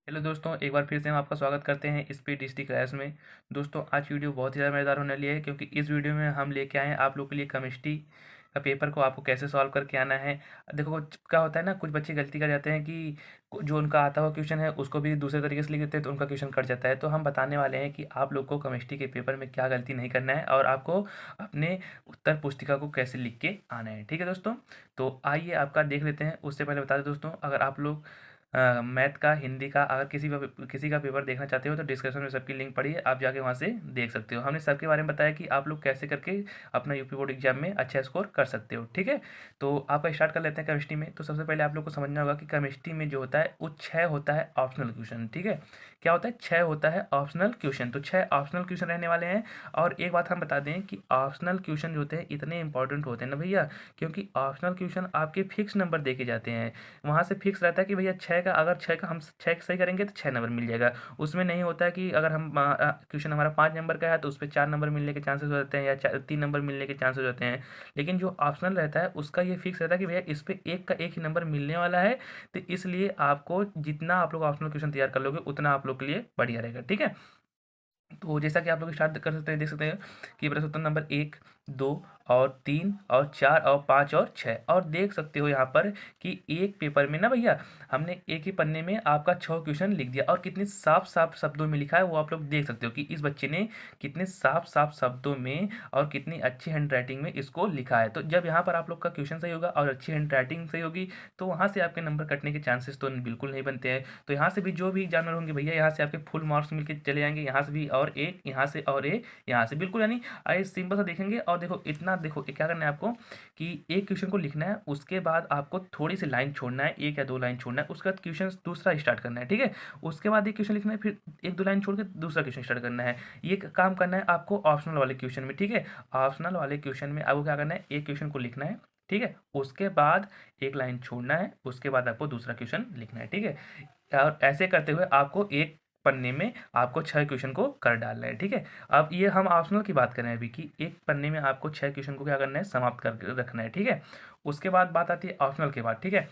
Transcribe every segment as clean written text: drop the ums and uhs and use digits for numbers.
Hello दोस्तों, एक बार फिर से हम आपका स्वागत करते हैं स्पीड डिस्ट्रिक्ट क्लास में। दोस्तों, आज वीडियो बहुत ही ज़्यादा मज़ेदार होने वाली है क्योंकि इस वीडियो में हम लेके आए हैं आप लोग के लिए केमिस्ट्री का पेपर को आपको कैसे सॉल्व करके आना है। देखो क्या होता है ना, कुछ बच्चे गलती कर जाते हैं कि जो उनका आता हुआ क्वेश्चन है उसको भी दूसरे तरीके से लिख देते हैं तो उनका क्वेश्चन कट जाता है। तो हम बताने वाले हैं कि आप लोग को केमिस्ट्री के पेपर में क्या गलती नहीं करना है और आपको अपने उत्तर पुस्तिका को कैसे लिख के आना है। ठीक है दोस्तों, तो आइए आपका देख लेते हैं। उससे पहले बता दें दोस्तों, अगर आप लोग मैथ का, हिंदी का, अगर किसी का पेपर देखना चाहते हो तो डिस्क्रिप्शन में सबकी लिंक पड़ी है, आप जाके वहाँ से देख सकते हो। हमने सबके बारे में बताया कि आप लोग कैसे करके अपना यूपी बोर्ड एग्जाम में अच्छा स्कोर कर सकते हो। ठीक है, तो आपका स्टार्ट कर लेते हैं केमिस्ट्री में। तो सबसे पहले आप लोग को समझना होगा कि केमिस्ट्री में जो होता है वो 6 होता है ऑप्शनल क्वेश्चन। ठीक है, क्या होता है? 6 होता है ऑप्शनल क्वेश्चन। तो 6 ऑप्शनल क्वेश्चन रहने वाले हैं। और एक बात हम बता दें कि ऑप्शनल क्वेश्चन जो होते हैं इतने इंपॉर्टेंट होते हैं ना भैया, क्योंकि ऑप्शनल क्वेश्शन आपके फिक्स नंबर दे के जाते हैं। वहाँ से फिक्स रहता है कि भैया 6 का, अगर 6 का हम 6 सही करेंगे तो 6 नंबर मिल जाएगा। उसमें नहीं होता है कि अगर हम क्वेश्चन हमारा 5 नंबर का है तो उस पे 4 नंबर मिलने के चांसेस हो जाते हैं या 3 नंबर मिलने के चांसेस हो जाते हैं। लेकिन जो ऑप्शनल रहता है उसका ये फिक्स रहता है कि भैया इस पे एक का एक ही नंबर मिलने वाला है। तो इसलिए आपको जितना आप लोग ऑप्शनल क्वेश्चन तैयार कर लोगे उतना आप लोग के लिए बढ़िया रहेगा। ठीक है, तो जैसा कि आप लोग स्टार्ट कर सकते हैं, देख सकते हैं कि प्रश्न उत्तर नंबर 1, 2 और 3 और 4 और 5 और 6। और देख सकते हो यहाँ पर कि एक पेपर में ना भैया हमने एक ही पन्ने में आपका 6 क्वेश्चन लिख दिया और कितने साफ साफ शब्दों में लिखा है वो आप लोग देख सकते हो कि इस बच्चे ने कितने साफ साफ शब्दों में और कितनी अच्छी हैंड राइटिंग में इसको लिखा है। तो जब यहाँ पर आप लोग का क्वेश्चन सही होगा और अच्छी हैंड राइटिंग सही होगी तो वहाँ से आपके नंबर कटने के चांसेस तो बिल्कुल नहीं बनते हैं। तो यहाँ से भी जो भी एग्जामिनर होंगे भैया, यहाँ से आपके फुल मार्क्स मिलके चले जाएंगे, यहाँ से भी और एक, यहाँ से और एक, यहाँ से बिल्कुल, यानी आइए सिंपल सा देखेंगे। और देखो इतना, देखो क्या करना है आपको कि एक क्वेश्चन को लिखना है, उसके बाद आपको थोड़ी सी लाइन छोड़ना है, 1 या 2 लाइन छोड़ना है, उसके बाद क्वेश्चन दूसरा स्टार्ट करना है। ठीक है, उसके बाद एक क्वेश्चन लिखना है, फिर 1-2 लाइन छोड़ के दूसरा क्वेश्चन स्टार्ट करना है। ये काम करना है आपको ऑप्शनल वाले क्वेश्चन में। ठीक है, ऑप्शनल वाले क्वेश्चन में आपको क्या करना है, एक क्वेश्चन को लिखना है, ठीक है, उसके बाद एक लाइन छोड़ना है, उसके बाद आपको दूसरा क्वेश्चन लिखना है। ठीक है, और ऐसे करते हुए आपको एक पन्ने में आपको 6 क्वेश्चन को कर डालना है। ठीक है, अब ये हम ऑप्शनल की बात कर रहे हैं अभी कि एक पन्ने में आपको 6 क्वेश्चन को क्या करना है, समाप्त कर रखना है। ठीक है, उसके बाद बात आती है ऑप्शनल के बाद। ठीक है,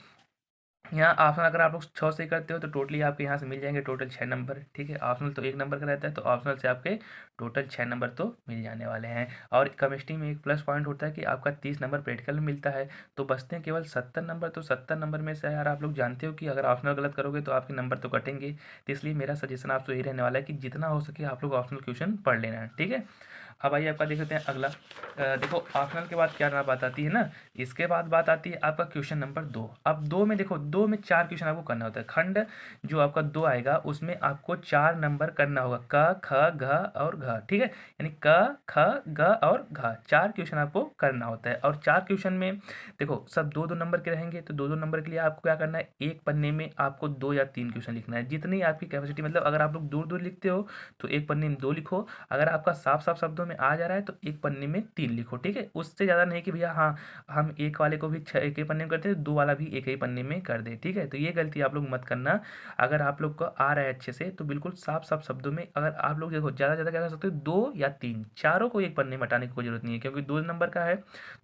यहाँ ऑप्शनल अगर आप लोग 6 से करते हो तो टोटली आपके यहाँ से मिल जाएंगे टोटल 6 नंबर। ठीक है, ऑप्शनल तो 1 नंबर का रहता है, तो ऑप्शनल से आपके टोटल 6 नंबर तो मिल जाने वाले हैं। और केमिस्ट्री में एक प्लस पॉइंट होता है कि आपका 30 नंबर प्रैक्टिकल में मिलता है, तो बचते हैं केवल 70 नंबर। तो 70 नंबर में से यार आप लोग जानते हो कि अगर ऑप्शनल गलत करोगे तो आपके नंबर तो कटेंगे। तो इसलिए मेरा सजेशन आपसे यही रहने वाला है कि जितना हो सके आप लोग ऑप्शनल क्वेश्चन पढ़ लेना है। ठीक है, अब आइए आपका देख लेते हैं अगला। देखो ऑप्शनल के बाद क्या ना बात आती है ना, इसके बाद बात आती है आपका क्वेश्चन नंबर 2। अब 2 में देखो, 2 में 4 क्वेश्चन आपको करना होता है। खंड जो आपका 2 आएगा उसमें आपको 4 नंबर करना होगा, क ख घ और घ। ठीक है, यानी क ख ग और घ 4 क्वेश्चन आपको करना होता है। और 4 क्वेश्चन में देखो सब 2-2 नंबर के रहेंगे, तो 2-2 नंबर के लिए आपको क्या करना है, एक पन्ने में आपको 2 या 3 क्वेश्चन लिखना है, जितनी आपकी कैपेसिटी। मतलब अगर आप लोग दूर दूर लिखते हो तो एक पन्ने में 2 लिखो, अगर आपका साफ साफ शब्दों में आ जा रहा है तो एक पन्ने में 3 लिखो। ठीक है, उससे ज़्यादा नहीं कि भैया हाँ हम एक वाले को भी एक ही पन्ने में करते हैं, 2 वाला भी एक ही पन्ने में कर दे। ठीक है, तो ये गलती आप लोग मत करना। अगर आप लोग को आ रहा है अच्छे से तो बिल्कुल साफ साफ शब्दों में, अगर आप लोग देखो ज़्यादा ज़्यादा क्या कर सकते हो, 2 या 3, चारों को एक पन्ने में हटाने की कोई जरूरत नहीं है, क्योंकि 2 नंबर का है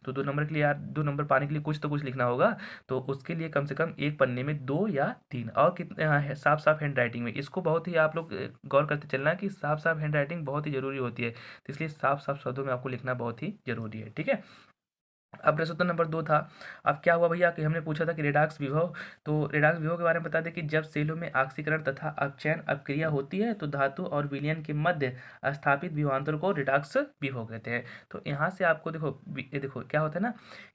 तो 2 नंबर के लिए यार 2 नंबर पाने के लिए कुछ तो कुछ लिखना होगा। तो उसके लिए कम से कम एक पन्ने में 2 या 3, और कितने साफ साफ हैंड राइटिंग में। इसको बहुत ही आप लोग गौर करते चलना कि साफ साफ हैंड राइटिंग बहुत ही ज़रूरी होती है, तो इसलिए साफ साफ शब्दों में आपको लिखना बहुत ही ज़रूरी है। ठीक है, अब प्रश्न उत्तर नंबर 2 था। अब क्या हुआ भैया कि हमने पूछा था कि रेडॉक्स विभव, तो रेडॉक्स विभव के बारे में बता दें कि जब सेलों में ऑक्सीकरण तथा अपचयन अपक्रिया होती है तो धातु और विलयन के मध्य स्थापित विभवांतर को रेडॉक्स विभव कहते हैं। तो यहाँ से आपको देखो ये देखो क्या होता है ना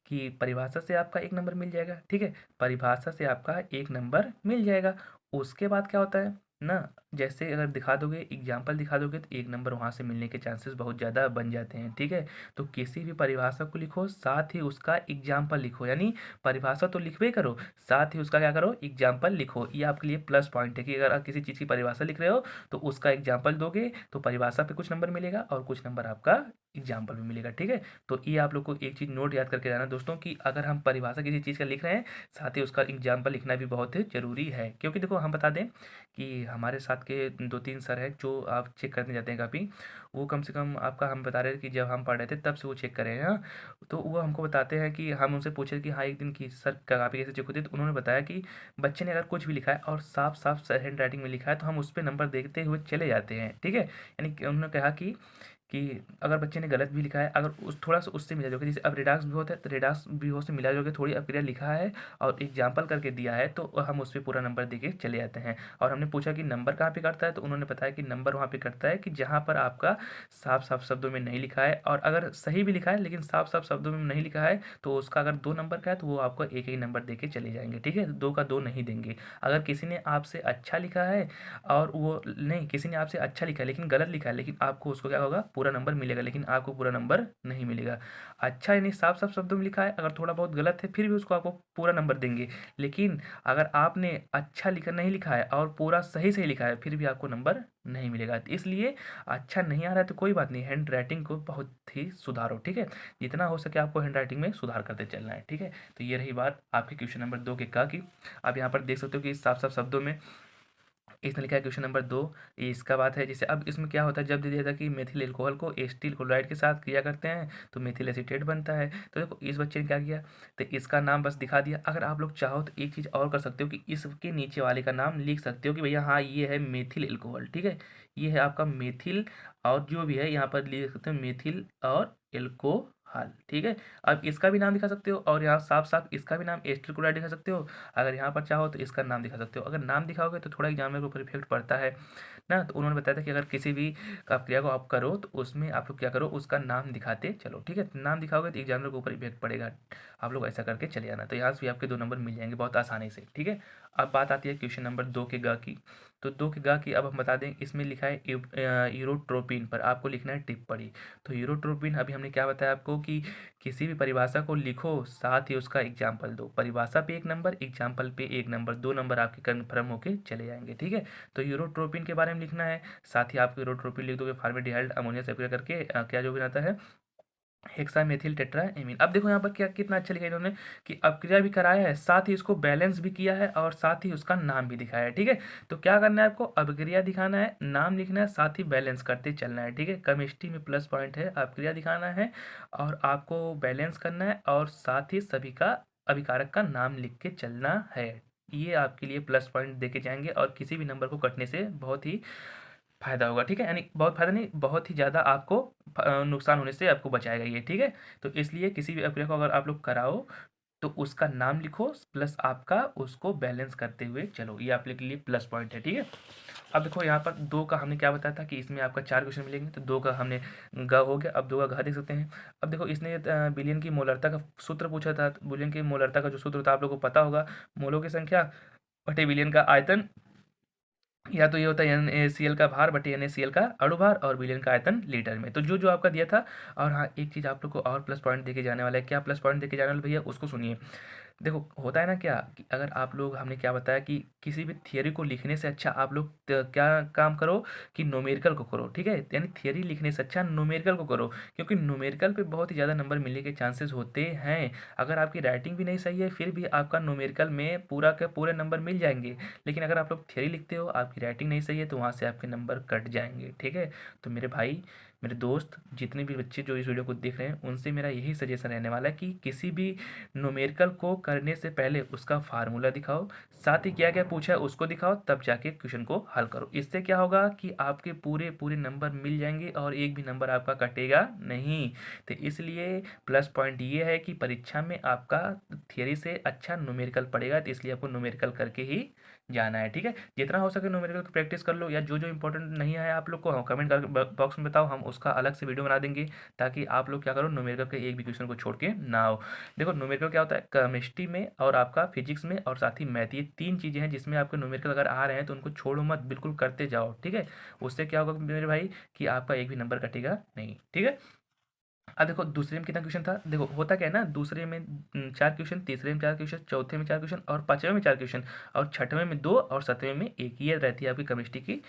कि परिभाषा से आपका 1 नंबर मिल जाएगा। ठीक है, परिभाषा से आपका 1 नंबर मिल जाएगा। उसके बाद क्या होता है ना, जैसे अगर दिखा दोगे, एग्जाम्पल दिखा दोगे तो 1 नंबर वहाँ से मिलने के चांसेस बहुत ज़्यादा बन जाते हैं। ठीक है, तो किसी भी परिभाषा को लिखो साथ ही उसका एग्जाम्पल लिखो, यानी परिभाषा तो लिखबे करो साथ ही उसका क्या करो, एग्जाम्पल लिखो। ये आपके लिए प्लस पॉइंट है कि अगर आप किसी चीज़ की परिभाषा लिख रहे हो तो उसका एग्जाम्पल दोगे तो परिभाषा पे कुछ नंबर मिलेगा और कुछ नंबर आपका एग्जाम्पल में मिलेगा। ठीक है, तो ये आप लोग को एक चीज़ नोट याद करके जाना दोस्तों कि अगर हम परिभाषा किसी चीज़ का लिख रहे हैं साथ ही उसका एग्जाम्पल लिखना भी बहुत जरूरी है। क्योंकि देखो हम बता दें कि हमारे साथ के 2-3 सर हैं जो आप चेक करने जाते हैं कापी, वो कम से कम आपका हम बता रहे थे कि जब हम पढ़ रहे थे तब से वो चेक कर रहे हैं, हाँ। तो वो हमको बताते हैं कि हम उनसे पूछे कि हाँ, एक दिन की सर कापी कैसे चेक होती है? तो उन्होंने बताया कि बच्चे ने अगर कुछ भी लिखा है और साफ-साफ हैंड राइटिंग में लिखा है तो हम उस पे नंबर देखते हुए चले जाते हैं, ठीक है? यानी कि उन्होंने कहा कि अगर बच्चे ने गलत भी लिखा है, अगर उस थोड़ा-सा उससे मिला जोगे, जैसे अब रिडाक्स भी होता है, तो रिडाक्स भी हो से मिला जोगे थोड़ी अपक्रिया लिखा है और एग्जाम्पल करके दिया है, तो हम उस पे पूरा नंबर दे के चले जाते हैं। और हमने पूछा कि नंबर कहाँ पे कटता है? तो उन्होंने बताया कि नंबर वहाँ पे कटता है कि जहाँ पर आपका साफ-साफ शब्दों में नहीं लिखा है, और अगर सही भी लिखा है लेकिन साफ-साफ शब्दों में नहीं लिखा है, तो उसका अगर 2 नंबर का है, तो वो आपको 1 ही नंबर दे के चले जाएँगे, ठीक है? 2 का 2 नहीं देंगे। अगर किसी ने आपसे अच्छा लिखा है और वो नहीं, किसी ने आपसे अच्छा लिखा है लेकिन गलत लिखा है, लेकिन आपको उसको क्या होगा, पूरा नंबर मिलेगा, लेकिन आपको पूरा नंबर नहीं मिलेगा। अच्छा यानी साफ-साफ शब्दों में लिखा है, अगर थोड़ा बहुत गलत है फिर भी उसको आपको पूरा नंबर देंगे। लेकिन अगर आपने अच्छा लिखा नहीं लिखा है और पूरा सही-सही लिखा है, फिर भी आपको नंबर नहीं मिलेगा। तो इसलिए अच्छा नहीं आ रहा है तो कोई बात नहीं, हैंड राइटिंग को बहुत ही सुधारो, ठीक है? जितना हो सके आपको हैंड राइटिंग में सुधार करते चलना है, ठीक है? तो ये रही बात आपके क्वेश्चन नंबर 2 के क की। आप यहाँ पर देख सकते हो कि साफ-साफ शब्दों में इसने लिखा है क्वेश्चन नंबर 2, ये इसका बात है। जैसे अब इसमें क्या होता है, जब दे दिया था कि मेथिल अल्कोहल को एसिटिल क्लोराइड के साथ क्रिया करते हैं तो मेथिल एसीटेट बनता है। तो देखो इस बच्चे ने क्या किया, तो इसका नाम बस दिखा दिया। अगर आप लोग चाहो तो एक चीज़ और कर सकते हो कि इसके नीचे वाले का नाम लिख सकते हो कि भैया हाँ ये है मेथिल अल्कोहल, ठीक है? ये है आपका मेथिल, और जो भी है यहाँ पर लिख सकते हो मेथिल और एल्कोहल, ठीक है? अब इसका भी नाम दिखा सकते हो और यहाँ साफ-साफ इसका भी नाम एसिटिल क्लोराइड दिखा सकते हो। अगर यहाँ पर चाहो तो इसका नाम दिखा सकते हो। अगर नाम दिखाओगे तो थोड़ा एग्जामिनर के ऊपर इफेक्ट पड़ता है ना। तो उन्होंने बताया था कि अगर किसी भी क्रिया को आप करो तो उसमें आप लोग क्या करो, उसका नाम दिखाते चलो, ठीक है? नाम दिखाओगे तो एग्जामिनर के ऊपर इफेक्ट पड़ेगा। आप लोग ऐसा करके चले जाना, तो यहाँ से भी आपके 2 नंबर मिल जाएंगे बहुत आसानी से, ठीक है? अब बात आती है क्वेश्चन नंबर 2 के ग की। तो 2 के ग की अब हम बता दें, इसमें लिखा है यूरोट्रोपिन पर आपको लिखना है टिप्पणी। तो यूरोट्रोपिन अभी हमने क्या बताया आपको कि किसी भी परिभाषा को लिखो, साथ ही उसका एग्जाम्पल दो। परिभाषा पे 1 नंबर, एग्जाम्पल पे 1 नंबर, 2 नंबर आपके कन्फर्म होके चले जाएंगे, ठीक है? तो यूरोट्रोपिन के बारे में लिखना है, साथ ही आप यूरोट्रोपिन लिख दोगे फॉर्मेल्डिहाइड अमोनिया से अभिक्रिया करके क्या जो भी आता है हेक्सामेथिल टेट्राएमीन। अब देखो यहाँ पर क्या कितना अच्छा लिखा है इन्होंने कि अपक्रिया भी कराया है, साथ ही इसको बैलेंस भी किया है और साथ ही उसका नाम भी दिखाया है, ठीक है? तो क्या करना है आपको, अपक्रिया दिखाना है, नाम लिखना है, साथ ही बैलेंस करते चलना है, ठीक है? केमिस्ट्री में प्लस पॉइंट है, अपक्रिया दिखाना है और आपको बैलेंस करना है और साथ ही सभी का अभिकारक का नाम लिख के चलना है। ये आपके लिए प्लस पॉइंट देके जाएंगे और किसी भी नंबर को कटने से बहुत ही फ़ायदा होगा, ठीक है? यानी बहुत फ़ायदा नहीं, बहुत ही ज़्यादा आपको नुकसान होने से आपको बचाएगा ये, ठीक है? तो इसलिए किसी भी अपक्रिया को अगर आप लोग कराओ तो उसका नाम लिखो प्लस आपका उसको बैलेंस करते हुए चलो, ये आपके लिए प्लस पॉइंट है, ठीक है? अब देखो यहाँ पर 2 का हमने क्या बताया था कि इसमें आपका 4 क्वेश्चन मिलेंगे, तो 2 का हमने ग हो गया। अब 2 का घ देख सकते हैं। अब देखो इसने विलयन की मोलरता का सूत्र पूछा था। तो विलयन की मोलरता का जो सूत्र था आप लोगों को पता होगा, मोलों की संख्या बटे विलयन का आयतन, या तो ये होता है NaCl का भार बटे NaCl का अणु भार और विलयन का आयतन लीटर में। तो जो जो आपका दिया था। और हाँ, एक चीज़ आप लोग को और प्लस पॉइंट देके जाने वाला है। क्या प्लस पॉइंट देके जाने वाला है भैया, उसको सुनिए। देखो होता है ना क्या कि अगर आप लोग, हमने क्या बताया कि किसी भी थियरी को लिखने से अच्छा आप लोग क्या काम करो कि न्यूमेरिकल को करो, ठीक है? यानी थियरी लिखने से अच्छा न्यूमेरिकल को करो, क्योंकि न्यूमेरिकल पे बहुत ही ज़्यादा नंबर मिलने के चांसेस होते हैं। अगर आपकी राइटिंग भी नहीं सही है फिर भी आपका न्यूमेरिकल में पूरा के पूरे नंबर मिल जाएंगे। लेकिन अगर आप लोग थियरी लिखते हो, आपकी राइटिंग नहीं सही है, तो वहाँ से आपके नंबर कट जाएंगे, ठीक है? तो मेरे भाई, मेरे दोस्त, जितने भी बच्चे जो इस वीडियो को देख रहे हैं, उनसे मेरा यही सजेशन रहने वाला है कि किसी भी न्यूमेरिकल को करने से पहले उसका फार्मूला दिखाओ, साथ ही क्या क्या पूछा है उसको दिखाओ, तब जाके क्वेश्चन को हल करो। इससे क्या होगा कि आपके पूरे पूरे नंबर मिल जाएंगे और एक भी नंबर आपका कटेगा नहीं। तो इसलिए प्लस पॉइंट ये है कि परीक्षा में आपका थियरी से अच्छा न्यूमेरिकल पड़ेगा, तो इसलिए आपको न्यूमेरिकल करके ही जाना है, ठीक है? जितना हो सके न्यूमेरिकल की प्रैक्टिस कर लो, या जो जो इंपॉर्टेंट नहीं है आप लोग को कमेंट कर बॉक्स में बताओ, हम उसका अलग से वीडियो बना देंगे, ताकि आप लोग क्या करो, न्यूमेरिकल के एक भी क्वेश्चन को छोड़ के ना हो। देखो न्यूमेरिकल क्या होता है, केमिस्ट्री में और आपका फिजिक्स में और साथ ही मैथ, ये 3 चीज़ें हैं जिसमें आपके न्यूमेरिकल अगर आ रहे हैं तो उनको छोड़ो मत, बिल्कुल करते जाओ, ठीक है? उससे क्या होगा मेरे भाई कि आपका एक भी नंबर कटेगा नहीं, ठीक है? अब देखो दूसरे में कितना क्वेश्चन था, देखो होता क्या है ना, दूसरे में 4 क्वेश्चन, तीसरे में 4 क्वेश्चन, चौथे में 4 क्वेश्चन और पाँचवें में 4 क्वेश्चन और छठवें में 2 और सातवें में एक। ये रहती है आपकी केमिस्ट्री की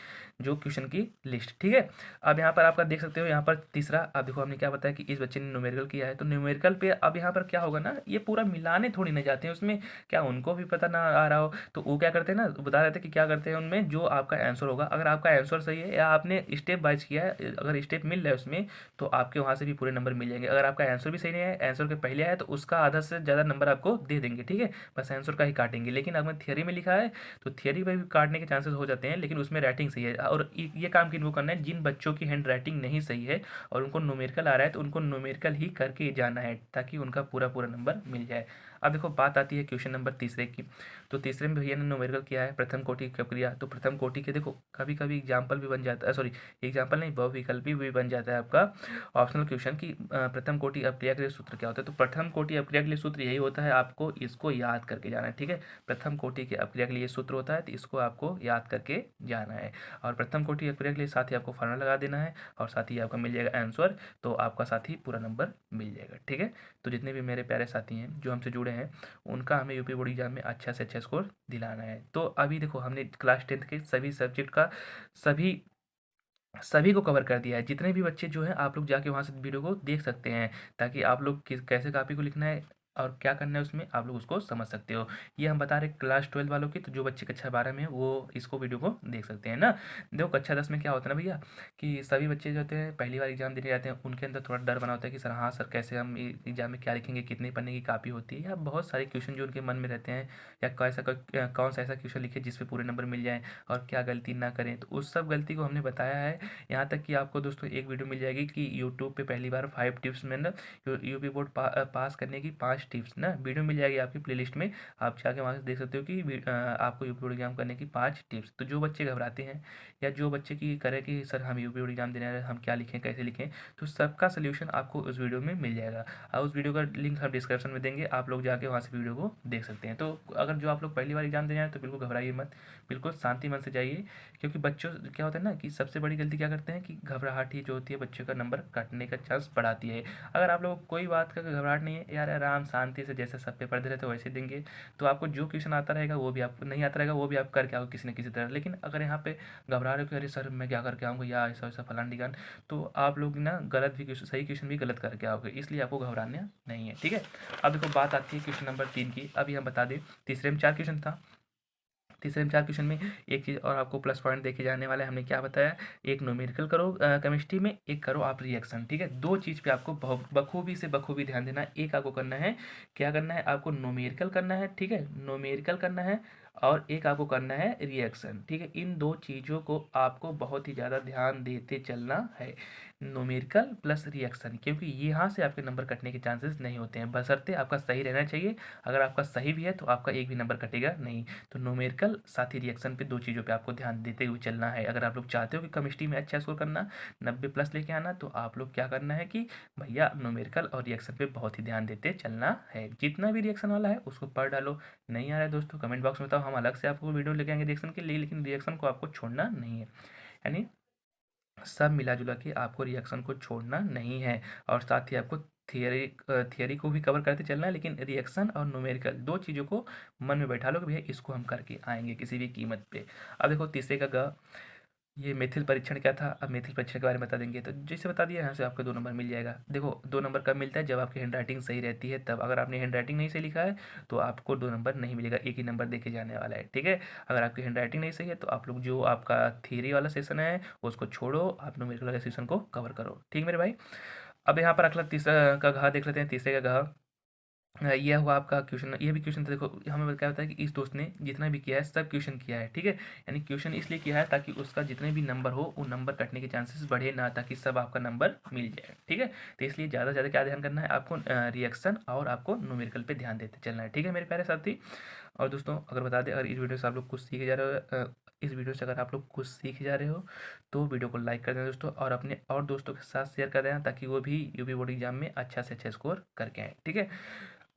जो क्वेश्चन की लिस्ट, ठीक है। अब यहाँ पर आपका देख सकते हो, यहाँ पर तीसरा, अब देखो हमने क्या बताया कि इस बच्चे ने न्यूमेरिकल किया है, तो न्यूमेरिकल पे अब यहाँ पर क्या होगा ना, ये पूरा मिलाने थोड़ी ना जाते हैं उसमें, क्या उनको भी पता ना आ रहा हो, तो वो क्या करते हैं ना, बता रहे थे कि क्या करते हैं उनमें, जो आपका आंसर होगा, अगर आपका आंसर सही है या आपने स्टेप वाइज किया है, अगर स्टेप मिल रहा है उसमें, तो आपके वहाँ से भी पूरे नंबर मिल जाएंगे। अगर आपका आंसर भी सही नहीं है, आंसर के पहले आया, तो उसका आधा से ज़्यादा नंबर आपको दे देंगे, ठीक है। बस आंसर का ही काटेंगे। लेकिन अगर थियरी में लिखा है तो थियरी में भी काटने के चांसेस हो जाते हैं, लेकिन उसमें राइटिंग सही है। और ये काम किनको करना है, जिन बच्चों की हैंड राइटिंग नहीं सही है और उनको न्यूमेरिकल आ रहा है, तो उनको न्यूमेरिकल ही करके जाना है, ताकि उनका पूरा पूरा नंबर मिल जाए। अब देखो बात आती है क्वेश्चन नंबर तीसरे की। तो तीसरे में भैया ने न्यूमेरिकल किया है, प्रथम कोटि की प्रक्रिया। तो प्रथम कोटि के देखो कभी कभी एग्जाम्पल भी बन जाता है, सॉरी एग्जाम्पल नहीं, बहुविकल्पी भी बन जाता है आपका ऑप्शनल क्वेश्चन की, प्रथम कोटि अपक्रिया के लिए सूत्र क्या होता है। तो प्रथम कोटि अपक्रिया के लिए सूत्र यही होता है, आपको इसको याद करके जाना है, ठीक है। प्रथम कोटि के अपक्रिया के लिए सूत्र होता है, तो इसको आपको याद करके जाना है। और प्रथम कोटि अपक्रिया के लिए साथ ही आपको फार्मूला लगा देना है, और साथ ही आपका मिल जाएगा आंसर, तो आपका साथ ही पूरा नंबर मिल जाएगा, ठीक है। तो जितने भी मेरे प्यारे साथी हैं जो हमसे जुड़े हैं, उनका हमें यूपी बोर्ड एग्जाम में अच्छा से अच्छा स्कोर दिलाना है। तो अभी देखो हमने क्लास 10th के सभी सब्जेक्ट का सभी सभी को कवर कर दिया है। जितने भी बच्चे जो हैं, आप लोग जाके वहाँ से वीडियो को देख सकते हैं, ताकि आप लोग कैसे कॉपी को लिखना है और क्या करना है उसमें, आप लोग उसको समझ सकते हो। ये हम बता रहे क्लास 12 वालों की, तो जो बच्चे कक्षा 12 में है वो इसको वीडियो को देख सकते हैं ना। देखो कक्षा 10 में क्या होता है ना भैया, कि सभी बच्चे जो होते हैं पहली बार एग्जाम देने जाते हैं, उनके अंदर थोड़ा डर बना होता है कि सर हाँ सर कैसे हम एग्जाम में क्या लिखेंगे, कितने पन्ने की कॉपी होती है, या बहुत सारे क्वेश्चन जो उनके मन में रहते हैं, या कौन सा ऐसा क्वेश्चन लिखे जिसपे पूरे नंबर मिल जाए और क्या गलती ना करें। तो उस सब गलती को हमने बताया है। यहाँ तक कि आपको दोस्तों एक वीडियो मिल जाएगी कि यूट्यूब पे पहली बार 5 टिप्स में ना, यूपी बोर्ड पास करने की 5 टिप्स ना, वीडियो मिल जाएगी आपकी प्लेलिस्ट में। आप जाके वहाँ से देख सकते हो कि आपको यूपी बोर्ड एग्जाम करने की 5 टिप्स। तो जो बच्चे घबराते हैं या जो बच्चे की करे कि सर हम यूपी बोर्ड एग्जाम देने आ रहे हैं, हम क्या लिखें कैसे लिखें, तो सबका सोल्यूशन आपको उस वीडियो में मिल जाएगा। और उस वीडियो का लिंक हम डिस्क्रिप्शन में देंगे, आप लोग जाके वहाँ से वीडियो को देख सकते हैं। तो अगर जो आप लोग पहली बार एग्जाम देने आए तो बिल्कुल घबराइए मत, बिल्कुल शांति मन से जाइए। क्योंकि बच्चों क्या होता है ना कि सबसे बड़ी गलती क्या करते हैं कि घबराहट ही जो होती है बच्चों का नंबर काटने का चांस बढ़ाती है। अगर आप लोग कोई बात का घबराहट नहीं है यार, आराम शांति से जैसे सब पेपर दे रहे थे वैसे देंगे, तो आपको जो क्वेश्चन आता रहेगा वो भी आपको नहीं आता रहेगा, वो भी आप करके आओगे किसी न किसी तरह। लेकिन अगर यहाँ पे घबरा रहे हो कि अरे सर मैं क्या करके आऊँगा या ऐसा वैसा फलान ढिकान, तो आप लोग ना गलत भी क्वेश्चन, सही क्वेश्चन भी गलत करके आओगे, इसलिए आपको घबराना नहीं है, ठीक है। अब देखो बात आती है क्वेश्चन नंबर 3 की। अभी हम बता दें तीसरे में 4 क्वेश्चन था, तीसरे में 4 क्वेश्चन में एक चीज़ और आपको प्लस पॉइंट देखे जाने वाला है। हमने क्या बताया, एक न्यूमेरिकल करो केमिस्ट्री में, एक करो आप रिएक्शन, ठीक है। दो चीज़ पे आपको बखूबी से बखूबी ध्यान देना है। एक आपको करना है, क्या करना है, आपको न्यूमेरिकल करना है, ठीक है, न्यूमेरिकल करना है, और एक आपको करना है रिएक्शन, ठीक है। इन दो चीज़ों को आपको बहुत ही ज़्यादा ध्यान देते चलना है, न्यूमेरिकल प्लस रिएक्शन, क्योंकि यहाँ से आपके नंबर कटने के चांसेस नहीं होते हैं, बशर्ते आपका सही रहना चाहिए। अगर आपका सही भी है तो आपका एक भी नंबर कटेगा नहीं। तो न्यूमेरिकल साथ ही रिएक्शन पे, दो चीज़ों पे आपको ध्यान देते हुए चलना है। अगर आप लोग चाहते हो कि केमिस्ट्री में अच्छा स्कोर करना, 90+ लेके आना, तो आप लोग क्या करना है कि भैया न्यूमेरिकल और रिएक्शन पे बहुत ही ध्यान देते चलना है। जितना भी रिएक्शन वाला है उसको पढ़ डालो। नहीं आ रहा है दोस्तों कमेंट बॉक्स में बताओ, हम अलग से आपको वीडियो लेके आएंगे रिएक्शन के लिए, लेकिन रिएक्शन को आपको छोड़ना नहीं है, यानी सब मिला जुला के आपको रिएक्शन को छोड़ना नहीं है। और साथ ही आपको थियरी थियरी को भी कवर करते चलना है, लेकिन रिएक्शन और न्यूमेरिकल दो चीज़ों को मन में बैठा लो कि भैया इसको हम करके आएंगे किसी भी कीमत पे। अब देखो तीसरे का ग, ये मैथिल परीक्षण क्या था। अब मैथिल परीक्षण के बारे में बता देंगे, तो जैसे बता दिया यहाँ से आपको 2 नंबर मिल जाएगा। देखो 2 नंबर कब मिलता है, जब आपकी हैंड राइटिंग सही रहती है तब। अगर आपने हैंड राइटिंग नहीं सही लिखा है तो आपको 2 नंबर नहीं मिलेगा, एक ही नंबर देके जाने वाला है, ठीक है। अगर आपकी हैंड राइटिंग नहीं सही है तो आप लोग जो आपका थियरी वाला सेशन है उसको छोड़ो, आप न्यूमेरिकल वाले सेशन को कवर करो, ठीक मेरे भाई। अब यहाँ पर अगला तीसरा का घा देख लेते हैं। तीसरे का घा, ये हुआ आपका क्वेश्चन। ये भी क्वेश्चन था, देखो हमें क्या होता है कि इस दोस्त ने जितना भी किया है सब क्वेश्चन किया है, ठीक है। यानी क्वेश्चन इसलिए किया है ताकि उसका जितने भी नंबर हो वो नंबर कटने के चांसेस बढ़े ना, ताकि सब आपका नंबर मिल जाए, ठीक है। तो इसलिए ज़्यादा से ज़्यादा क्या ध्यान करना है आपको, रिएक्शन और आपको न्यूमेरिकल पे ध्यान देते चलना है, ठीक है मेरे प्यारे साथी। और दोस्तों अगर बता दें, अगर इस वीडियो से आप लोग कुछ सीखे जा रहे हो, इस वीडियो से अगर आप लोग कुछ सीख जा रहे हो, तो वीडियो को लाइक कर देना दोस्तों, और अपने और दोस्तों के साथ शेयर कर देना, ताकि वो भी यूपी बोर्ड एग्जाम में अच्छा से अच्छा स्कोर करके आए, ठीक है।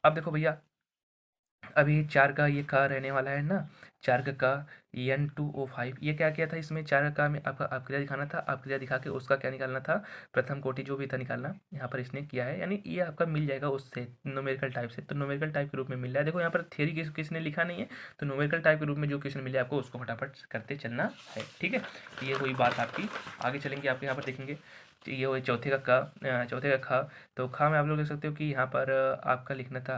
अब देखो भैया अभी 4 का ये का रहने वाला है ना, 4 का N2O5, ये क्या किया था इसमें 4 का में आपका अपक्रिया दिखाना था, अपक्रिया दिखा के उसका क्या निकालना था, प्रथम कोटि जो भी था निकालना, यहाँ पर इसने किया है। यानी ये आपका मिल जाएगा उससे न्यूमेरिकल टाइप से, तो न्यूमेरिकल टाइप के रूप में मिल रहा है। देखो यहाँ पर थ्योरी किसने लिखा नहीं है, तो न्यूमेरिकल टाइप के रूप में जो क्वेश्चन मिले आपको उसको फटाफट करते चलना है, ठीक है। ये हुई बात आपकी। आगे चलेंगे, आपके यहाँ पर देखेंगे ये हुई चौथे चौथे का खा। तो खा में आप लोग देख सकते हो कि यहाँ पर आपका लिखना था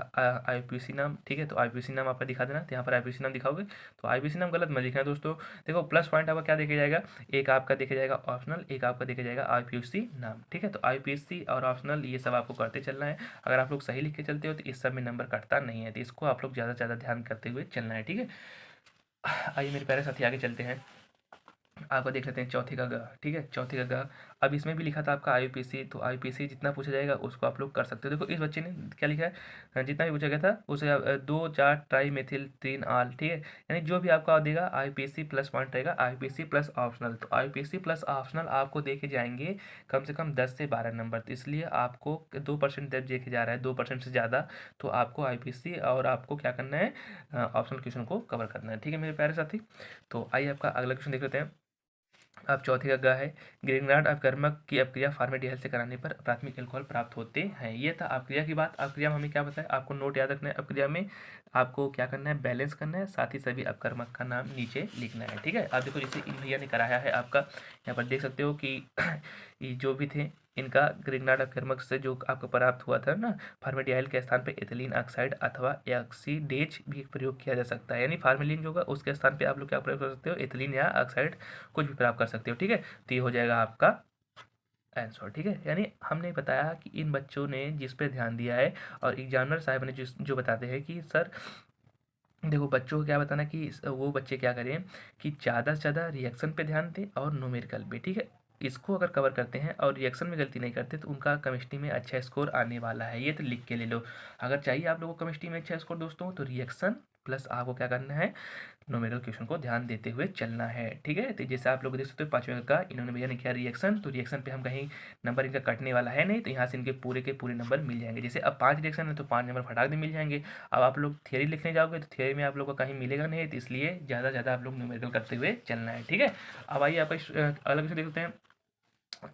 IUPAC नाम, ठीक है। तो IUPAC नाम आपका दिखा देना, तो यहाँ पर IUPAC नाम दिखाओगे, तो IUPAC नाम गलत मत लिखना दोस्तों। देखो प्लस पॉइंट आपका क्या देखा जाएगा, एक आपका देखा जाएगा ऑप्शनल, एक आपका देखा जाएगा IUPAC नाम, ठीक है। तो IUPAC और ऑप्शनल ये सब आपको करते चलना है। अगर आप लोग सही लिख के चलते हो तो इस सब में नंबर कटता नहीं है, तो इसको आप लोग ज़्यादा से ज़्यादा ध्यान करते हुए चलना है, ठीक है। आइए मेरे प्यारे साथी आगे चलते हैं, आपको देख लेते हैं चौथे का ग, ठीक है। चौथे का ग, अब इसमें भी लिखा था आपका IUPAC, तो IUPAC जितना पूछा जाएगा उसको आप लोग कर सकते हो। देखो इस बच्चे ने क्या लिखा है, जितना भी पूछा गया था उसे 2 4 ट्राई मेथिल 3 आल, ठीक है। यानी जो भी आपका देगा IUPAC प्लस पॉइंट रहेगा, IUPAC प्लस ऑप्शनल। तो IUPAC प्लस ऑप्शनल आपको देखे जाएंगे कम से कम 10 से 12 नंबर, तो इसलिए आपको 2% जब देखे जा रहा है 2% से ज़्यादा, तो आपको IUPAC और आपको क्या करना है, ऑप्शनल क्वेश्चन को कवर करना है, ठीक है मेरे प्यारे साथी। तो आइए आपका अगला क्वेश्चन देख लेते हैं। अब चौथे का ग है, ग्रिग्नार्ड अपकर्मक की अपक्रिया फॉर्मेल्डिहाइड से कराने पर प्राथमिक अल्कोहल प्राप्त होते हैं। ये था अपक्रिया की बात। अपक्रिया में हमें क्या बताया, आपको नोट याद रखना है, अपक्रिया में आपको क्या करना है, बैलेंस करना है, साथ ही सभी अपकर्मक का नाम नीचे लिखना है, ठीक है। अब देखो जैसे इन भैया ने कराया है आपका, यहाँ पर देख सकते हो कि ये जो भी थे इनका ग्रिग्नार्ड अपकर्मक से जो आपको प्राप्त हुआ था ना, फॉर्मेल्डिहाइड के स्थान पे एथिलीन ऑक्साइड अथवा ऑक्सीडेज भी प्रयोग किया जा सकता है। यानी फार्मेलिन जो होगा उसके स्थान पे आप लोग क्या प्रयोग कर सकते हो, एथिलीन या ऑक्साइड कुछ भी प्राप्त कर सकते हो, ठीक है। तो ये हो जाएगा आपका आंसर, ठीक है। यानी हमने बताया कि इन बच्चों ने जिस पे ध्यान दिया है, और एग्जामिनर साहब ने जो बताते हैं कि सर देखो बच्चों को क्या बताना कि वो बच्चे क्या करें कि ज़्यादा से ज़्यादा रिएक्शन पे ध्यान दें और न्यूमेरिकल पे, ठीक है। इसको अगर कवर करते हैं और रिएक्शन में गलती नहीं करते तो उनका केमिस्ट्री में अच्छा स्कोर आने वाला है, ये तो लिख के ले लो। अगर चाहिए आप लोगों को केमिस्ट्री में अच्छा स्कोर दोस्तों, तो रिएक्शन प्लस आपको क्या करना है, न्यूमेरिकल क्वेश्चन को ध्यान देते हुए चलना है, ठीक है। तो जैसे आप लोग देख सकते हो पाँचवें का इन्होंने भैया ने किया रिएक्शन, तो रिएक्शन पे हम कहीं नंबर इनका कटने वाला है नहीं, तो यहाँ से इनके पूरे के पूरे नंबर मिल जाएंगे। जैसे अब 5 रिएक्शन है तो 5 नंबर फटाक दे मिल जाएंगे। अब आप लोग थियरी लिखने जाओगे तो थियरी में आप लोग को कहीं मिलेगा नहीं, तो इसलिए ज़्यादा से ज़्यादा आप लोग न्यूमेरिकल करते हुए चलना है, ठीक है। अब आइए आपका अगला क्वेश्चन देख सकते हैं।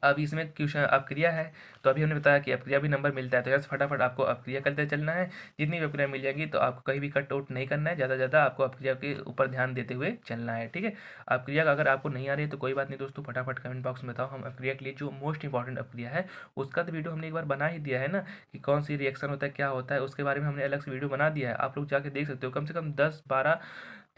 अब इसमें क्वेश्चन अपक्रिया है, तो अभी हमने बताया कि अपक्रिया भी नंबर मिलता है, तो यहाँ से फटाफट आपको अपक्रिया करते चलना है। जितनी भी अपक्रिया मिल जाएगी तो आपको कहीं भी कट आउट नहीं करना है, ज़्यादा से ज़्यादा आपको अपक्रिया के ऊपर ध्यान देते हुए चलना है, ठीक है। अपक्रिया का अगर आपको नहीं आ रही है तो कोई बात नहीं दोस्तों, फटाफट कमेंट बॉक्स में बताओ। हम अपक्रिया के लिए जो मोस्ट इंपॉर्टेंट अपक्रिया है उसका तो वीडियो हमने एक बार बना ही दिया है ना, कि कौन सी रिएक्शन होता है क्या होता है, उसके बारे में हमने अलग से वीडियो बना दिया है, आप लोग जाके देख सकते हो। कम से कम 10 12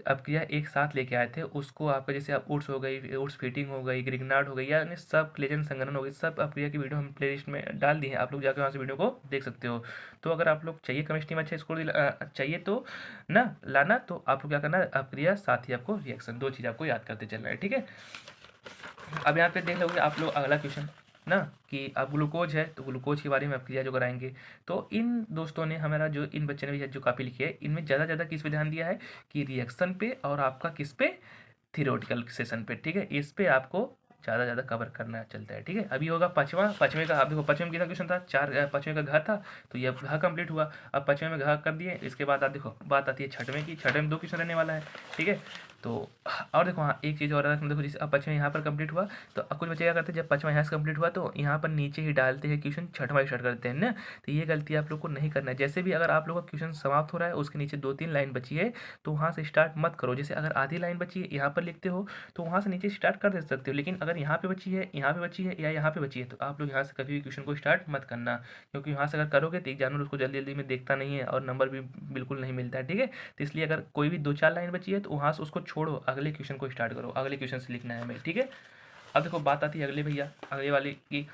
अपक्रिया एक साथ लेके आए थे उसको, आपका जैसे आप उड्स हो गई, उड्स फिटिंग हो गई, ग्रिग्नार्ड हो गई, यानी सब क्लेजन संगणन हो गई, सब अपक्रिया की वीडियो हम प्ले लिस्ट में डाल दी है, आप लोग जाकर वहाँ से वीडियो को देख सकते हो। तो अगर आप लोग चाहिए केमिस्ट्री में अच्छा स्कोर चाहिए तो ना लाना, तो आप लोग क्या करना है, अपक्रिया साथ ही आपको रिएक्शन, दो चीज़ आपको याद करते चलना है, ठीक है। अब यहाँ पे देख लोगे आप लोग अगला क्वेश्चन ना, कि अब ग्लूकोज है तो ग्लूकोज के बारे में अपक्रिया जो कराएंगे। तो इन दोस्तों ने हमारा जो इन बच्चे ने भी जो कॉपी लिखी है इनमें ज़्यादा ज़्यादा किस पे ध्यान दिया है, कि रिएक्शन पे और आपका किस पे, थियोरेटिकल सेशन पे, ठीक है। इस पे आपको ज़्यादा ज़्यादा कवर करना चलता है, ठीक है। अभी होगा पाँचवा, पाँचवें का आप देखो पाँचवें में कितना क्वेश्चन था, पाँचवें का घ था, तो ये घ कंप्लीट हुआ। अब पाँचवें में घ कर दिए, इसके बाद आप देखो बात आती है छठवें की, छठवें में 2 क्वेश्चन रहने वाला है, ठीक है। तो और देखो हाँ एक चीज़ और देखो, जैसे अब पाँचवें यहाँ पर कंप्लीट हुआ, तो अब कुछ बच्चे क्या करते हैं, जब पाँचवां यहाँ से कंप्लीट हुआ तो यहाँ पर नीचे ही डालते हैं क्वेश्चन, छठवां स्टार्ट करते हैं ना, तो ये गलती आप लोग को नहीं करना है। जैसे भी अगर आप लोग का क्वेश्चन समाप्त हो रहा है उसके नीचे 2 3 लाइन बची है तो वहाँ से स्टार्ट मत करो। जैसे अगर आधी लाइन बची है यहाँ पर लिखते हो तो वहाँ से नीचे स्टार्ट कर दे सकते हो, लेकिन अगर यहाँ पे बची है, यहाँ पे बची है या यहाँ पे बची है तो आप लोग यहाँ से कभी भी क्वेश्चन को स्टार्ट मत करना, क्योंकि यहाँ से अगर करोगे तो एग्जामिनर उसको जल्दी जल्दी में देखता नहीं है और नंबर भी बिल्कुल नहीं मिलता है, ठीक है। तो इसलिए अगर कोई भी 2 4 लाइन बची है तो वहाँ से उसको छोड़ो, अगले क्वेश्चन को स्टार्ट करो, अगले क्वेश्चन से लिखना है हमें, ठीक है। अब देखो बात आती है अगले भैया अगले वाली की।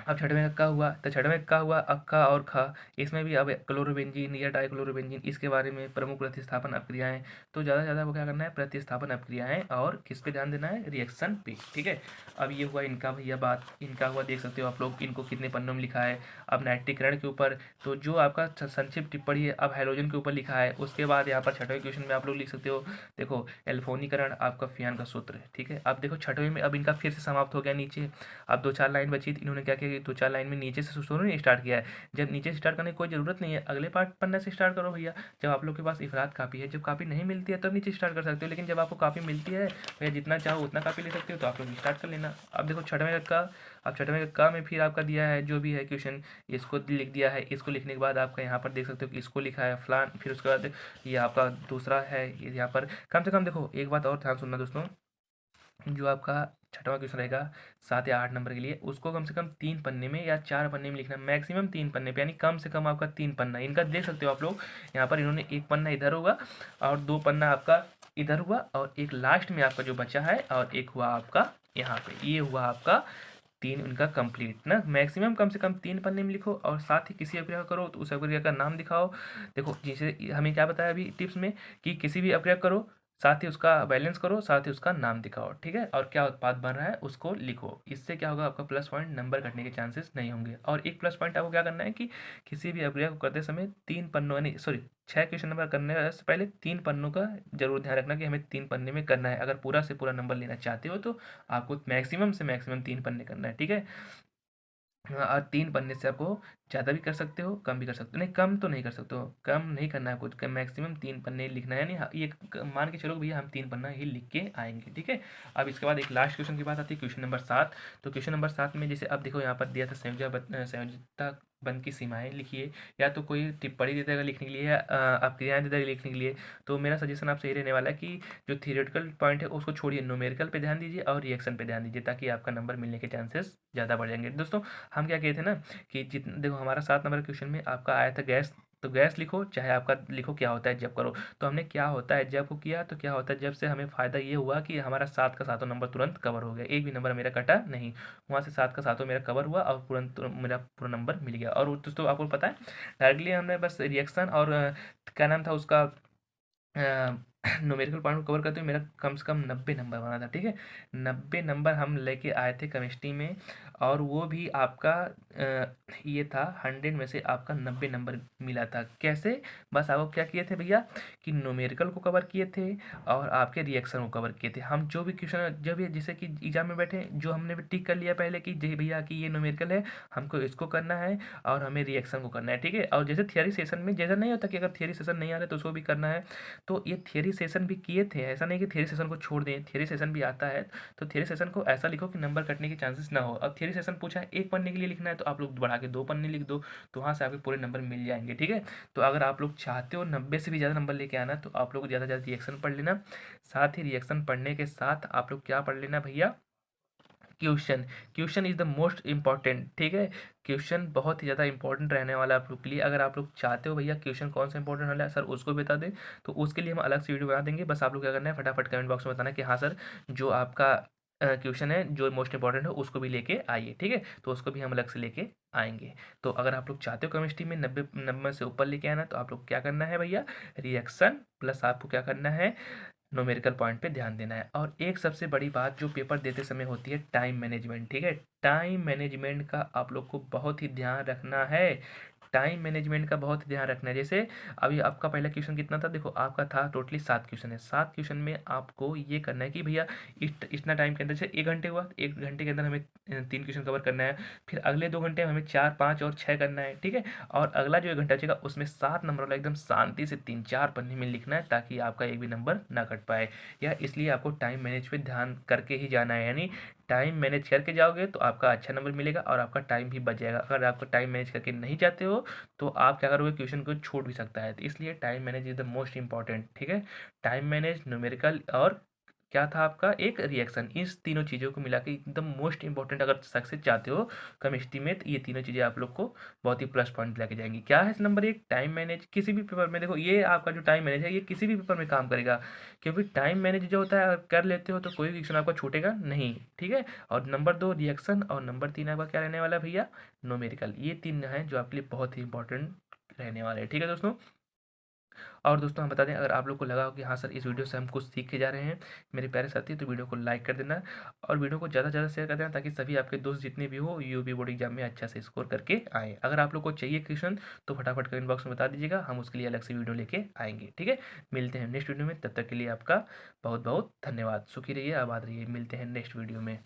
अब छठवें का हुआ, तो छठवें का हुआ अक्का और खा, इसमें भी अब क्लोरोबेंजीन या डाइक्लोरोबेंजीन इसके बारे में प्रमुख प्रतिस्थापन अपक्रियाएं। तो ज़्यादा से ज़्यादा वो क्या करना है, प्रतिस्थापन अपक्रियाएं, और किस पे ध्यान देना है, रिएक्शन पे, ठीक है। अब ये हुआ इनका भैया बात, इनका हुआ देख सकते हो आप लोग इनको कितने पन्नों में लिखा है। अब नाइट्रीकरण के ऊपर तो जो आपका संक्षिप्त टिप्पणी है अब हाइड्रोजन के ऊपर लिखा है, उसके बाद यहाँ पर छठवें क्वेश्चन में आप लोग लिख सकते हो, देखो एल्फोनीकरण आपका फियान का सूत्र है, ठीक है। अब देखो छठवें में अब इनका फिर से समाप्त हो गया नीचे, अब 2 4 लाइन बची थी, इन्होंने क्या किया देखिए 2-4 लाइन में नीचे से शुरू नहीं स्टार्ट किया है। जब नीचे से स्टार्ट करने की कोई ज़रूरत नहीं है, अगले पार्ट पन्ने से स्टार्ट करो भैया। जब आप लोग के पास इफ़रात कापी है, जब कापी नहीं मिलती है तब नीचे स्टार्ट कर सकते हो, लेकिन जब आपको कापी मिलती है भैया जितना चाहो उतना कापी ले सकते हो, तो आप लोग स्टार्ट कर लेना। अब देखो छठवें का, अब छठवें का में फिर आपका दिया है जो भी है क्वेश्चन, इसको लिख दिया है। इसको लिखने के बाद आपका यहाँ पर देख सकते हो कि इसको लिखा है फलान, फिर उसके बाद ये आपका दूसरा है, यहाँ पर कम से कम देखो एक बात और ध्यान सुनना दोस्तों, जो आपका छठवां क्वेश्चन रहेगा 7 या 8 नंबर के लिए, उसको कम से कम 3 पन्ने में या 4 पन्ने में लिखना, मैक्सिमम 3 पन्ने पे, यानी कम से कम आपका 3 पन्ना। इनका देख सकते हो आप लोग, यहाँ पर इन्होंने 1 पन्ना इधर होगा और 2 पन्ना आपका इधर हुआ, और एक लास्ट में आपका जो बचा है, और एक हुआ आपका यहाँ पे, ये हुआ आपका 3 उनका कंप्लीट ना। मैक्सिमम कम से कम 3 पन्ने में लिखो, और साथ ही किसी अभिक्रिया करो तो उस अभिक्रिया का नाम दिखाओ। देखो जैसे हमें क्या बताया अभी टिप्स में कि किसी भी अभिक्रिया करो, साथ ही उसका बैलेंस करो, साथ ही उसका नाम दिखाओ, ठीक है, और क्या उत्पाद बन रहा है उसको लिखो। इससे क्या होगा, आपका प्लस पॉइंट नंबर कटने के चांसेस नहीं होंगे। और एक प्लस पॉइंट आपको क्या करना है कि किसी भी अभिक्रिया को करते समय 3 पन्नों, यानी सॉरी 6 क्वेश्चन नंबर करने से पहले 3 पन्नों का जरूर ध्यान रखना कि हमें 3 पन्ने में करना है। अगर पूरा से पूरा नंबर लेना चाहते हो तो आपको मैक्सिमम से मैक्सिमम 3 पन्ने करना है, ठीक है। हाँ, और 3 पन्ने से आपको ज़्यादा भी कर सकते हो, कम भी कर सकते हो, नहीं कम तो नहीं कर सकते हो, कम नहीं करना है कुछ, मैक्सिमम 3 पन्ने लिखना है, यानी ये मान के चलो भैया हम 3 पन्ना ही लिख के आएंगे, ठीक है। अब इसके बाद एक लास्ट क्वेश्चन की बात आती है, क्वेश्चन नंबर 7। तो क्वेश्चन नंबर 7 में जैसे अब देखो यहाँ पर दिया था संयोजकता बंद की सीमाएं लिखिए, या तो कोई टिप्पणी दे देगा लिखने के लिए, या आप क्रियाएं दे देगा लिखने के लिए। तो मेरा सजेशन आपसे ये रहने वाला है कि जो थियोरेटिकल पॉइंट है उसको छोड़िए, न्यूमेरिकल पे ध्यान दीजिए और रिएक्शन पे ध्यान दीजिए, ताकि आपका नंबर मिलने के चांसेस ज़्यादा बढ़ जाएंगे। दोस्तों हम क्या कहते थे ना कि जितने देखो हमारा 7 नंबर क्वेश्चन में आपका आया था गैस, तो गैस लिखो, चाहे आपका लिखो क्या होता है जब करो। तो हमने क्या होता है जब को किया, तो क्या होता है जब से हमें फ़ायदा ये हुआ कि हमारा 7 का 7 नंबर तुरंत कवर हो गया, एक भी नंबर मेरा कटा नहीं, वहाँ से 7 का 7 मेरा कवर हुआ और तुरंत मेरा पूरा नंबर मिल गया। और दोस्तों आपको पता है डायरेक्टली हमने बस रिएक्शन और क्या नाम था उसका न्यूमेरिकल पॉइंट को कवर करते हुए मेरा कम से कम 90 नंबर बना था, ठीक है। 90 नंबर हम लेके आए थे केमिस्ट्री में, और वो भी आपका ये था 100 में से आपका 90 नंबर मिला था। कैसे, बस आपको क्या किए थे भैया कि न्यूमेरिकल को कवर किए थे और आपके रिएक्शन को कवर किए थे। हम जो भी क्वेश्चन जब ये जैसे कि एग्जाम में बैठे, जो हमने भी टिक कर लिया पहले कि जी भैया कि ये न्यूमेरिकल है, हमको इसको करना है और हमें रिएक्शन को करना है, ठीक है। और जैसे थियरी सेशन में जैसा नहीं होता कि अगर थियरी सेशन नहीं आ रहा तो उसको भी करना है, तो ये थियरी सेशन भी किए थे, ऐसा नहीं कि थियरी सेशन को छोड़ दें, थियरी सेशन भी आता है। तो थियरी सेशन को ऐसा लिखो कि नंबर कटने के चांसेस ना हो। अब थियरी सेशन पूछा है 1 पन्ने के लिए लिखना है, तो आप लोग बढ़ा के 2 पन्ने लिख दो, तो वहाँ से आपके पूरे नंबर मिल जाएंगे, ठीक है। तो अगर आप लोग चाहते हो 90 से भी ज़्यादा नंबर लेके आना, तो आप लोग ज़्यादा से ज़्यादा रिएक्शन पढ़ लेना। साथ ही रिएक्शन पढ़ने के साथ आप लोग क्या पढ़ लेना भैया, question. Question is the most important, ठीक है। क्वेश्चन बहुत ही ज़्यादा इंपॉर्टेंट रहने वाला है आप लोग के लिए। अगर आप लोग चाहते हो भैया क्वेश्चन कौन सा इंपॉर्टेंट वाला है सर उसको बता दें, तो उसके लिए हम अलग से वीडियो बना देंगे। बस आप लोग क्या करना है, फटाफट कमेंट बॉक्स में बताना कि हाँ सर जो आपका क्वेश्चन है जो मोस्ट इंपॉर्टेंट है उसको भी लेके आइए, ठीक है। तो उसको भी हम अलग से लेके आएंगे। तो अगर आप लोग चाहते हो केमिस्ट्री में 90 नंबर से ऊपर लेके आना, तो आप लोग क्या करना है भैया, रिएक्शन प्लस आपको क्या करना है, न्यूमेरिकल पॉइंट पे ध्यान देना है। और एक सबसे बड़ी बात जो पेपर देते समय होती है, टाइम मैनेजमेंट, ठीक है। टाइम मैनेजमेंट का आप लोग को बहुत ही ध्यान रखना है, टाइम मैनेजमेंट का बहुत ध्यान रखना है। जैसे अभी आपका पहला क्वेश्चन कितना था, देखो आपका था टोटली 7 क्वेश्चन है, 7 क्वेश्चन में आपको ये करना है कि भैया इतना टाइम के अंदर से 1 घंटे हुआ, 1 घंटे के अंदर हमें 3 क्वेश्चन कवर करना है, फिर अगले 2 घंटे में हमें 4, 5 और 6 करना है, ठीक है। और अगला जो 1 घंटा बचेगा उसमें 7 नंबर वाला एकदम शांति से 3-4 पन्ने में लिखना है, ताकि आपका एक भी नंबर ना कट पाए। या इसलिए आपको टाइम मैनेज पे ध्यान करके ही जाना है, यानी टाइम मैनेज करके जाओगे तो आपका अच्छा नंबर मिलेगा और आपका टाइम भी बच जाएगा। अगर आपका टाइम मैनेज करके नहीं जाते हो तो आप क्या करोगे, क्वेश्चन को छूट भी सकता है। तो इसलिए time manage is the most important, ठीक है। टाइम मैनेज, न्यूमेरिकल और क्या था आपका एक रिएक्शन, इस तीनों चीज़ों को मिला के एकदम मोस्ट इंपॉर्टेंट, अगर सक्सेस चाहते हो केमिस्ट्री में तो ये तीनों चीज़ें आप लोग को बहुत ही प्लस पॉइंट लेके जाएंगी। क्या है नंबर 1, टाइम मैनेज। किसी भी पेपर में देखो ये आपका जो टाइम मैनेज है ये किसी भी पेपर में काम करेगा, क्योंकि टाइम मैनेज जो होता है अगर कर लेते हो तो कोई भी क्वेश्चन आपका छूटेगा नहीं, ठीक है। और नंबर 2 रिएक्शन, और नंबर 3 आपका क्या रहने वाला है भैया, न्यूमेरिकल। ये 3 हैं जो आपके लिए बहुत ही इंपॉर्टेंट रहने वाले हैं, ठीक है दोस्तों। और दोस्तों हम बता दें, अगर आप लोग को लगा हो कि हाँ सर इस वीडियो से हम कुछ सीख के जा रहे हैं मेरे प्यारे साथी, तो वीडियो को लाइक कर देना और वीडियो को ज़्यादा से ज़्यादा शेयर कर देना, ताकि सभी आपके दोस्त जितने भी हो यूपी बोर्ड एग्जाम में अच्छा से स्कोर करके आए। अगर आप लोग को चाहिए क्वेश्चन तो फटाफट कमेंट बॉक्स में बता दीजिएगा, हम उसके लिए अलग से वीडियो लेके आएंगे, ठीक है। मिलते हैं नेक्स्ट वीडियो में, तब तक के लिए आपका बहुत बहुत धन्यवाद। सुखी रहिए, आबाद रहिए, मिलते हैं नेक्स्ट वीडियो में।